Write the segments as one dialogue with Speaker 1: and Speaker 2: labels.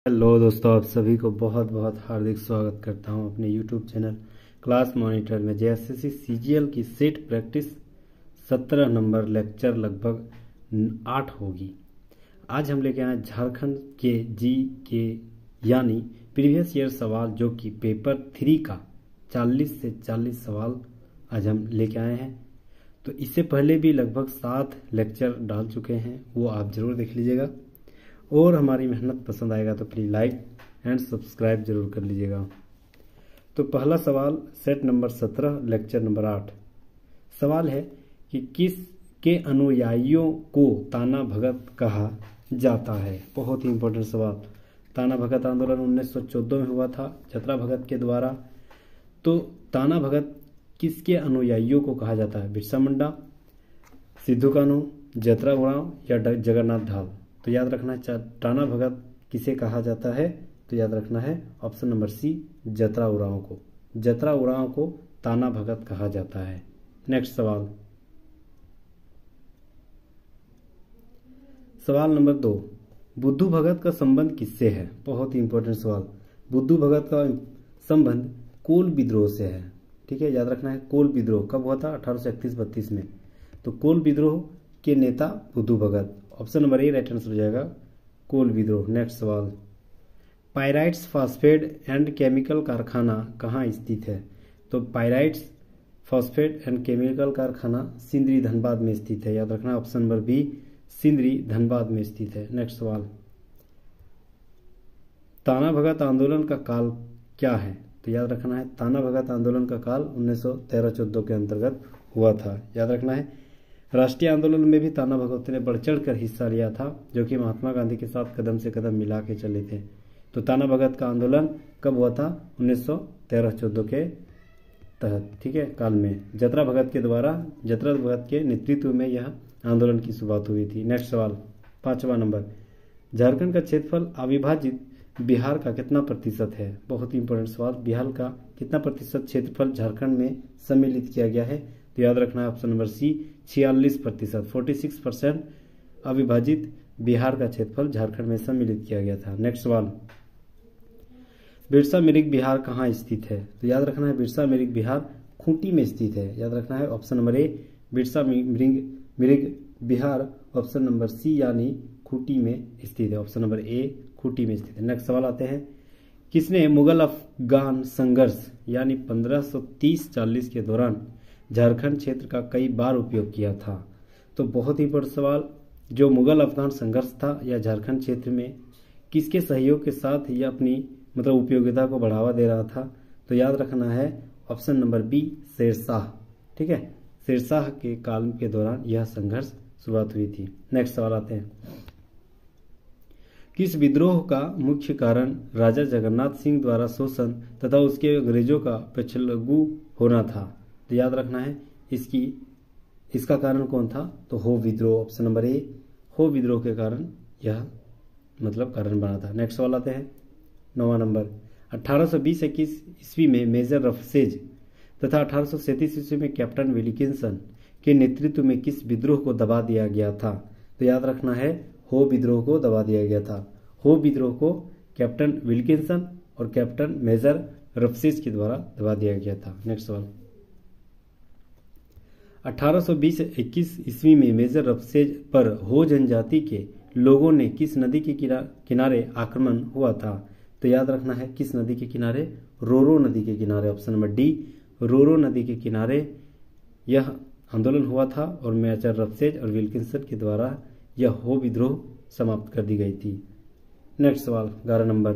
Speaker 1: Hello दोस्तों, आप सभी को बहुत बहुत हार्दिक स्वागत करता हूं अपने YouTube चैनल क्लास मॉनिटर में। जेएसएससी सीजीएल की सेट प्रैक्टिस 17 नंबर लेक्चर लगभग 8 होगी। आज हम लेके आए झारखंड के के यानी प्रीवियस ईयर सवाल, जो कि पेपर 3 का 40 से 40 सवाल आज हम लेके आए हैं। तो इससे पहले भी लगभग 7 लेक्चर डाल चुके हैं, वो आप जरूर देख लीजिएगा। और हमारी मेहनत पसंद आएगा तो प्लीज़ लाइक एंड सब्सक्राइब जरूर कर लीजिएगा। तो पहला सवाल सेट नंबर 17 लेक्चर नंबर 8 सवाल है कि किस के अनुयायियों को ताना भगत कहा जाता है। बहुत ही इंपॉर्टेंट सवाल। ताना भगत आंदोलन 1914 में हुआ था जतरा भगत के द्वारा। तो ताना भगत किसके अनुयायियों को कहा जाता है? बिरसा मुंडा, सिद्धू कान्हू, जतरा उरांव या जगन्नाथ ढाल। तो याद रखना है ताना भगत किसे कहा जाता है, तो याद रखना है ऑप्शन नंबर सी, जतरा उरांव को। जतरा उरांव को ताना भगत कहा जाता है। नेक्स्ट सवाल, सवाल नंबर 2, बुद्धू भगत का संबंध किससे है? बहुत ही इंपॉर्टेंट सवाल। बुद्धू भगत का संबंध कोल विद्रोह से है। ठीक है, याद रखना है। कोल विद्रोह कब हुआ था? 1831-32 में। तो कोल विद्रोह के नेता Budhu Bhagat. Option number A right answer हो जाएगा, कोल विद्रोह। नेक्स्ट सवाल, पायराइट्स फॉस्फेट एंड केमिकल कारखाना कहाँ स्थित है? तो पायराइट्स फॉस्फेट एंड केमिकल कारखाना सिंदरी धनबाद में स्थित है। याद रखना option number B, Sindri Dhanbad में स्थित है। नेक्स्ट सवाल, ताना भगत आंदोलन का काल क्या है? तो याद रखना है ताना भगत आंदोलन का काल 1913-14 के अंतर्गत हुआ था। याद रखना है राष्ट्रीय आंदोलन में भी ताना भगत ने बढ़ चढ़ कर हिस्सा लिया था, जो कि महात्मा गांधी के साथ कदम से कदम मिला के चले थे। तो ताना भगत का आंदोलन कब हुआ था? 1913-14 के तहत, ठीक है, काल में जतरा भगत के द्वारा, जतरा भगत के नेतृत्व में यह आंदोलन की शुरुआत हुई थी। नेक्स्ट सवाल, 5वां नंबर, झारखंड का क्षेत्रफल अविभाजित बिहार का कितना प्रतिशत है? बहुत ही इंपॉर्टेंट सवाल। बिहार का कितना प्रतिशत क्षेत्रफल झारखंड में सम्मिलित किया गया है? तो याद रखना है ऑप्शन नंबर सी, 46%। 46% अविभाजित बिहार का क्षेत्रफल झारखंड में सम्मिलित किया गया था। नेक्स्ट सवाल, बिरसा मिरिक बिहार कहाँ स्थित है? तो याद रखना है बिरसा मिरिक बिहार खूंटी में स्थित है। याद रखना है option number A, Birsa Mirik Bihar option number C यानी खूंटी में स्थित है। ऑप्शन नंबर ए खूंटी में स्थित है। नेक्स्ट सवाल आते हैं, किसने मुगल अफगान संघर्ष यानी 1530-40 के दौरान झारखंड क्षेत्र का कई बार उपयोग किया था? तो बहुत ही बड़ा सवाल, जो मुगल अफगान संघर्ष था या झारखंड क्षेत्र में किसके सहयोग के साथ यह अपनी उपयोगिता को बढ़ावा दे रहा था? तो याद रखना है ऑप्शन नंबर बी, शेरशाह। ठीक है, शेरशाह के काल के दौरान यह संघर्ष शुरुआत हुई थी। नेक्स्ट सवाल आते हैं, किस विद्रोह का मुख्य कारण राजा जगन्नाथ सिंह द्वारा शोषण तथा उसके अंग्रेजों का पिछलगू होना था? तो याद रखना है इसका कारण कौन था? तो हो विद्रोह। ऑप्शन नंबर ए, हो विद्रोह के कारण यह कारण बना था। नेक्स्ट सवाल आते हैं, 9वां नंबर, 1820-21 ईस्वी में मेजर रफसेज तथा 1837 ईस्वी में कैप्टन विल्किंसन के नेतृत्व में किस विद्रोह को दबा दिया गया था? तो याद रखना है हो विद्रोह को दबा दिया गया था। हो विद्रोह को कैप्टन विल्किंसन और कैप्टन मेजर रफसेज के द्वारा दबा दिया गया था। नेक्स्ट सवाल, 1820-21 ईस्वी में मेजर रफसेज पर हो जनजाति के लोगों ने किस नदी के किनारे आक्रमण हुआ था? तो याद रखना है किस नदी के किनारे? रोरो नदी के किनारे। ऑप्शन नंबर डी, रोरो नदी के किनारे यह आंदोलन हुआ था और मेजर रफसेज और विल्किंसन के द्वारा यह हो विद्रोह समाप्त कर दी गई थी। नेक्स्ट सवाल, 11 नंबर,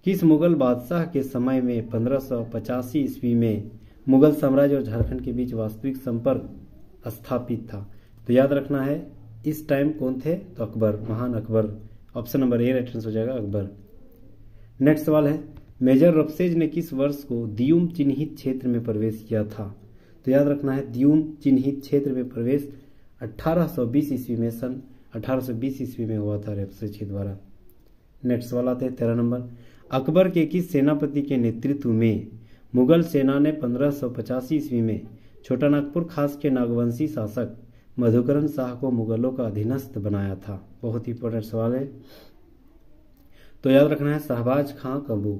Speaker 1: किस मुगल बादशाह के समय में 1585 ईस्वी में मुगल साम्राज्य और झारखंड के बीच वास्तविक संपर्क स्थापित था? तो याद रखना है इस टाइम कौन थे? तो अकबर, महान Akbar. Option number A right answer हो जाएगा, अकबर। नेक्स्ट सवाल है, मेजर रफसेज ने किस वर्ष को दियूम चिन्हित क्षेत्र में प्रवेश किया था? तो याद रखना है दियूम चिन्हित क्षेत्र में प्रवेश 1820 ईस्वी में, सन 1820 ईस्वी में हुआ था रफसेज के द्वारा। नेक्स्ट सवाल आते हैं 13 नंबर, अकबर के किस सेनापति के नेतृत्व में मुगल सेना ने 1585 ईस्वी में छोटा नागपुर खास के नागवंशी शासक मधुकरण शाह को मुगलों का अधीनस्थ बनाया था? बहुत ही इंपॉर्टेंट सवाल है। तो याद रखना है शहबाज खां कबू।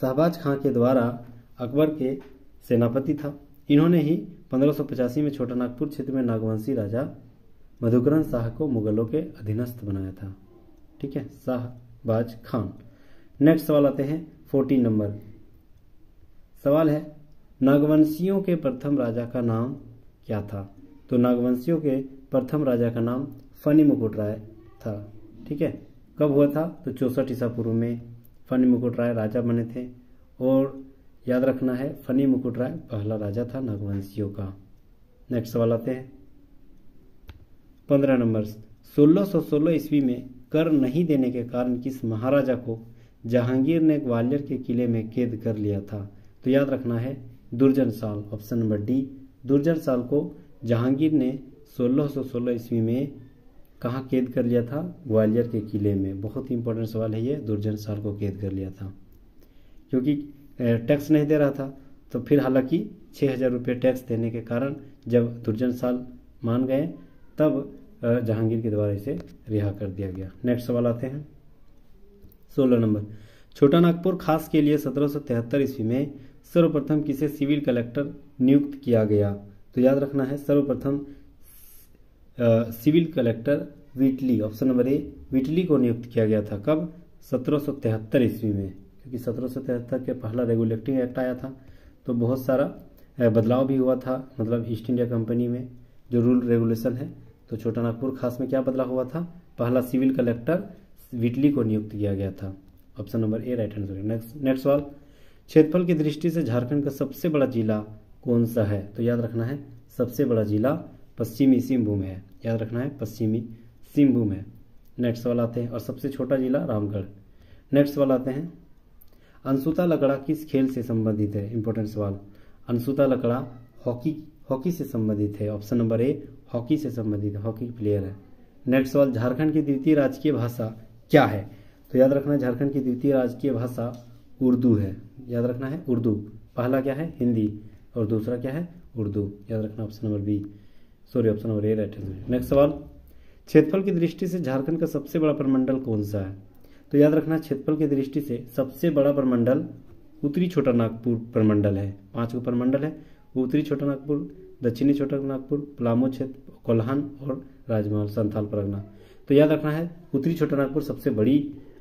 Speaker 1: शहबाज खां के द्वारा अकबर के सेनापति था। इन्होंने ही 1585 में छोटा नागपुर क्षेत्र में नागवंशी राजा मधुकरण शाह को मुगलों के अधीनस्थ बनाया था। ठीक है, शहबाज खान। नेक्स्ट सवाल आते हैं 14 नंबर। सवाल है नागवंशियों के प्रथम राजा का नाम क्या था? तो नागवंशियों के प्रथम राजा का नाम फनी मुकुट राय था। ठीक है, कब हुआ था? तो 64 ईसा पूर्व में फनी मुकुट राय राजा बने थे। और याद रखना है फनी मुकुट राय पहला राजा था नागवंशियों का। नेक्स्ट सवाल आते हैं 15 नंबर। 1616 ईस्वी में कर नहीं देने के कारण किस महाराजा को जहांगीर ने ग्वालियर के किले में कैद कर लिया था? तो याद रखना है दुर्जन साल, ऑप्शन नंबर डी। दुर्जन साल को जहांगीर ने 1616 ईस्वी में कहाँ कैद कर लिया था? ग्वालियर के किले में। बहुत ही इंपॉर्टेंट सवाल है ये, दुर्जन साल को कैद कर लिया था क्योंकि टैक्स नहीं दे रहा था। तो फिर हालांकि 6000 रुपये टैक्स देने के कारण जब दुर्जन साल मान गए तब जहांगीर के द्वारा इसे रिहा कर दिया गया। नेक्स्ट सवाल आते हैं 16 नंबर। छोटा नागपुर खास के लिए 1773 ईस्वी में सर्वप्रथम किसे सिविल कलेक्टर नियुक्त किया गया? तो याद रखना है सर्वप्रथम civil collector Whitley, option number A, Whitley को नियुक्त किया गया था। कब? 1773 ईस्वी में, क्योंकि 1773 के पहला रेगुलेटिंग एक्ट आया था तो बहुत सारा बदलाव भी हुआ था, मतलब ईस्ट इंडिया कंपनी में जो रूल रेगुलेशन है। तो छोटा नागपुर खास में क्या बदलाव हुआ था? पहला सिविल कलेक्टर व्हिटली को नियुक्त किया गया था। Option number A right answer. Next सवाल, क्षेत्रफल की दृष्टि से झारखंड का सबसे बड़ा जिला कौन सा है? तो याद रखना है सबसे बड़ा जिला पश्चिमी सिंहभूम है। याद रखना है पश्चिमी सिंहभूम है। नेक्स्ट सवाल आते हैं, और सबसे छोटा जिला रामगढ़। नेक्स्ट सवाल आते हैं, अंशुता लकड़ा किस खेल से संबंधित है? इंपॉर्टेंट सवाल। अंशुता लकड़ा हॉकी से संबंधित है। ऑप्शन नंबर ए, हॉकी से संबंधित है, हॉकी प्लेयर है। नेक्स्ट सवाल, झारखंड की द्वितीय राजकीय भाषा क्या है? तो याद रखना है झारखंड की द्वितीय राजकीय भाषा उर्दू है। याद रखना है उर्दू। पहला क्या है? हिंदी, और दूसरा क्या है? उर्दू। याद रखना option number B, option number A right answer. Next सवाल, क्षेत्रफल की दृष्टि से झारखंड का सबसे बड़ा प्रमंडल कौन सा है? तो याद रखना क्षेत्रफल की दृष्टि से सबसे बड़ा प्रमंडल उत्तरी छोटा नागपुर प्रमंडल है। 5 को प्रमंडल है, उत्तरी छोटा नागपुर, दक्षिणी छोटा नागपुर, पलामू क्षेत्र, कोल्हान और राजमहल संथाल परगना। तो याद रखना है उत्तरी छोटा नागपुर सबसे बड़ी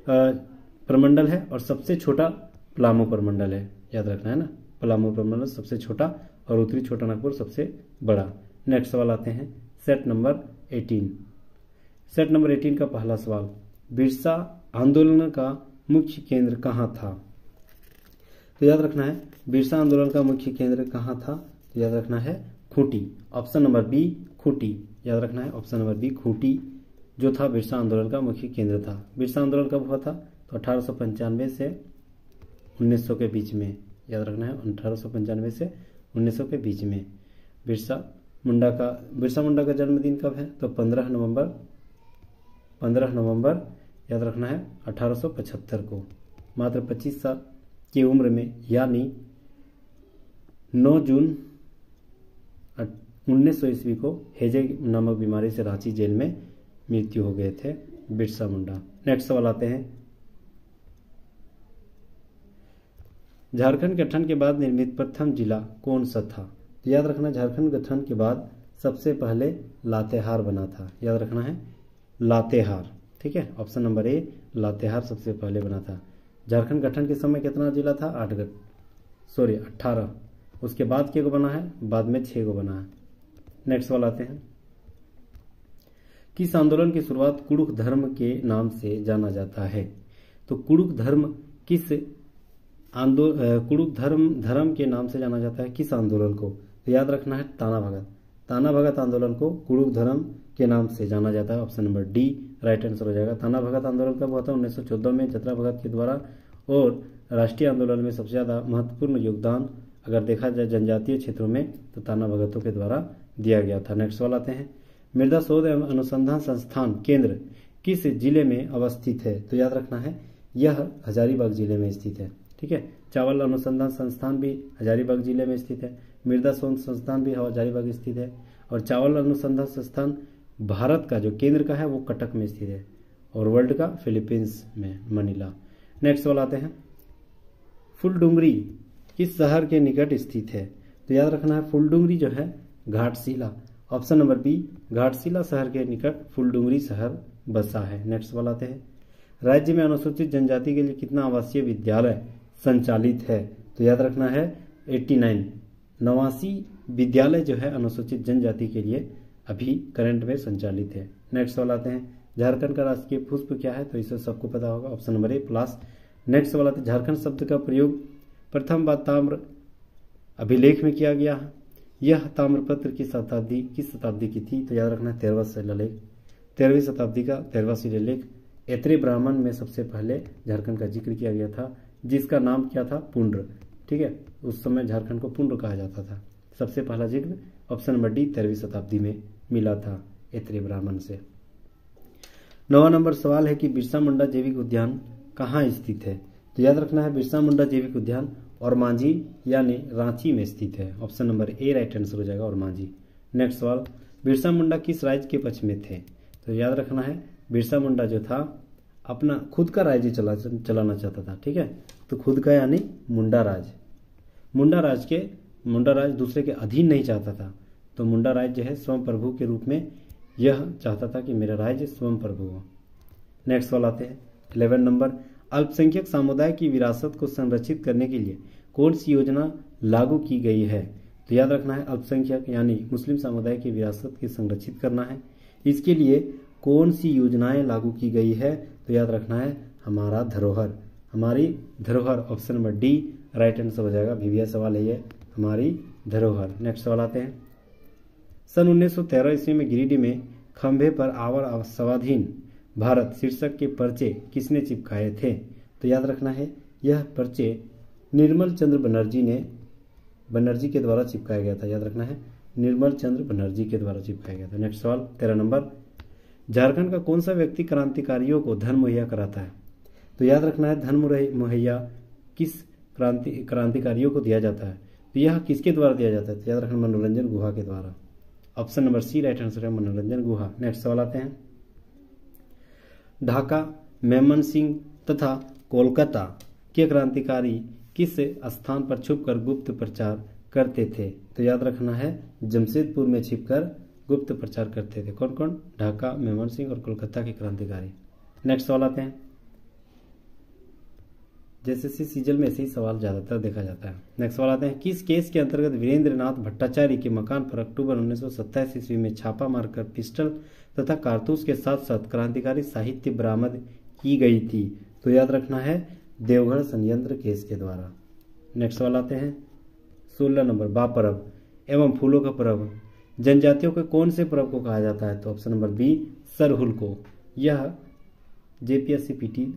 Speaker 1: प्रमंडल है और सबसे छोटा पलामू प्रमंडल है। याद रखना है ना, पलामू प्रमंडल सबसे छोटा और उत्तरी छोटा नागपुर सबसे बड़ा। नेक्स्ट सवाल आते हैं सेट नंबर 18। सेट नंबर 18 का पहला सवाल, बिरसा आंदोलन का मुख्य केंद्र कहाँ था? तो याद रखना है बिरसा आंदोलन का मुख्य केंद्र कहाँ था? तो याद रखना है Khunti, option number B Khunti. याद रखना है ऑप्शन नंबर बी खूंटी जो था बिरसा आंदोलन का मुख्य केंद्र था। बिरसा आंदोलन कब हुआ था? तो 1895 से 1900 के बीच में। याद रखना है 1895 से 1900 के बीच में। बिरसा मुंडा का जन्मदिन कब है? तो 15 नवंबर याद रखना है 1875 को। मात्र 25 साल की उम्र में, यानी 9 जून 1900 ईस्वी को हेजे नामक बीमारी से रांची जेल में मृत्यु हो गए थे बिरसा मुंडा। नेक्स्ट सवाल आते हैं, झारखंड गठन के बाद निर्मित प्रथम जिला कौन सा था? तो याद रखना झारखंड गठन के बाद सबसे पहले लातेहार बना था। याद रखना है लातेहार, ठीक है, ऑप्शन नंबर ए लातेहार सबसे पहले बना था। झारखंड गठन के समय कितना जिला था? 18। उसके बाद के को बना है? बाद में 6 को बना है। नेक्स्ट सवाल आते हैं, किस आंदोलन की शुरुआत कुड़ुख धर्म के नाम से जाना जाता है? तो कुड़ुख धर्म किस कुड़ुख धर्म के नाम से जाना जाता है किस आंदोलन को? तो याद रखना है ताना भगत आंदोलन को कुड़ुख धर्म के नाम से जाना जाता है। Option number D right answer हो जाएगा। ताना भगत आंदोलन कब हुआ था? 1914 में जतरा भगत के द्वारा। और राष्ट्रीय आंदोलन में सबसे ज़्यादा महत्वपूर्ण योगदान अगर देखा जाए जनजातीय क्षेत्रों में तो ताना भगतों के द्वारा दिया गया था। नेक्स्ट सवाल आते हैं, मृदा शोध एवं अनुसंधान संस्थान केंद्र किस जिले में अवस्थित है? तो याद रखना है यह हजारीबाग जिले में स्थित है, ठीक है। चावल अनुसंधान संस्थान भी हजारीबाग जिले में स्थित है, मृदा शोध संस्थान भी हजारीबाग स्थित है, और चावल अनुसंधान संस्थान भारत का जो केंद्र का है वो कटक में स्थित है, और वर्ल्ड का फिलीपींस में मनीला। नेक्स्ट सवाल आते हैं, फुलडुंगरी किस शहर के निकट स्थित है? तो याद रखना है फुलडुंगरी जो है Ghatshila, option number B, Ghatshila शहर के निकट फुलडुंगरी शहर बसा है। नेक्स्ट सवाल आते हैं, राज्य में अनुसूचित जनजाति के लिए कितना आवासीय विद्यालय संचालित है? तो याद रखना है 89, 89 विद्यालय जो है अनुसूचित जनजाति के लिए अभी करंट में संचालित है। नेक्स्ट सवाल आते हैं, झारखंड का राष्ट्रीय पुष्प क्या है? तो इसे सबको पता होगा, ऑप्शन नंबर ए प्लास। नेक्स्ट सवाल आते हैं, झारखंड शब्द का प्रयोग प्रथम बार ताम्र अभिलेख में किया गया है। यह ताम्रपत्र किस शताब्दी की थी? तो याद रखना है 13वां शिलालेख, 13वीं शताब्दी का 13वां शिलालेख। ऐत्रेय ब्राह्मण में सबसे पहले झारखंड का जिक्र किया गया था, जिसका नाम क्या था? पुंड्र। ठीक है, उस समय झारखंड को पुंड्र कहा जाता था। सबसे पहला जिक्र ऑप्शन नंबर डी 13वीं शताब्दी में मिला था ऐत्रेय ब्राह्मण से। 9वां नंबर सवाल है कि बिरसा मुंडा जैविक उद्यान कहाँ स्थित है? तो याद रखना है बिरसा मुंडा जैविक उद्यान और मांझी यानी रांची में स्थित है, option number A right answer हो जाएगा और मांझी। नेक्स्ट सवाल, बिरसा मुंडा किस राज्य के पक्ष में थे? तो याद रखना है बिरसा मुंडा जो था अपना खुद का राज्य चलाना चाहता था। ठीक है, तो खुद का यानी मुंडा राज, मुंडा राज दूसरे के अधीन नहीं चाहता था। तो मुंडा राज जो है स्वयं प्रभु के रूप में यह चाहता था कि मेरा राज्य स्वयं प्रभु हो। नेक्स्ट सवाल आते हैं 11 नंबर, अल्पसंख्यक समुदाय की विरासत को संरक्षित करने के लिए कौन सी योजना लागू की गई है? तो याद रखना है अल्पसंख्यक यानी मुस्लिम समुदाय की विरासत को संरक्षित करना है, इसके लिए कौन सी योजनाएं लागू की गई है? तो याद रखना है हमारी धरोहर, option number D right answer हो जाएगा। वीवीआई सवाल है ये, हमारी धरोहर। नेक्स्ट सवाल आते हैं, सन 1913 ईस्वी में गिरिडीह में खंभे पर आवर स्वाधीन भारत शीर्षक के पर्चे किसने चिपकाए थे? तो याद रखना है यह पर्चे निर्मल चंद्र बनर्जी के द्वारा चिपकाया गया था। याद रखना है निर्मल चंद्र बनर्जी के द्वारा चिपकाया गया था। नेक्स्ट सवाल 13 नंबर, झारखंड का कौन सा व्यक्ति क्रांतिकारियों को धन मुहैया कराता है? तो याद रखना है धन मुहैया किस क्रांतिकारियों को दिया जाता है? तो यह किसके द्वारा दिया जाता है? तो याद रखना मनोरंजन गुहा के द्वारा, option number C right answer है मनोरंजन गुहा। नेक्स्ट सवाल आते हैं, ढाका, मेमन सिंह तथा कोलकाता के क्रांतिकारी किस स्थान पर छुपकर गुप्त प्रचार करते थे? तो याद रखना है जमशेदपुर में छिपकर गुप्त प्रचार करते थे। कौन कौन? ढाका, मेमन सिंह और कोलकाता के क्रांतिकारी। नेक्स्ट सवाल आते हैं, जैसे सीजल में ऐसे ही सवाल ज्यादातर देखा जाता है। नेक्स्ट सवाल आते हैं, किस केस के अंतर्गत वीरेंद्र नाथ भट्टाचार्य के मकान पर अक्टूबर 1927 ईस्वी में छापा मारकर पिस्टल तथा कारतूस के साथ साथ क्रांतिकारी साहित्य बरामद की गई थी? तो याद रखना है देवगढ़ संयंत्र केस के द्वारा। नेक्स्ट सवाल आते हैं 16 नंबर, बापर्व एवं फूलों का पर्व जनजातियों के कौन से पर्व को कहा जाता है? तो ऑप्शन नंबर बी सरहुल को। यह जेपीएससी पीटी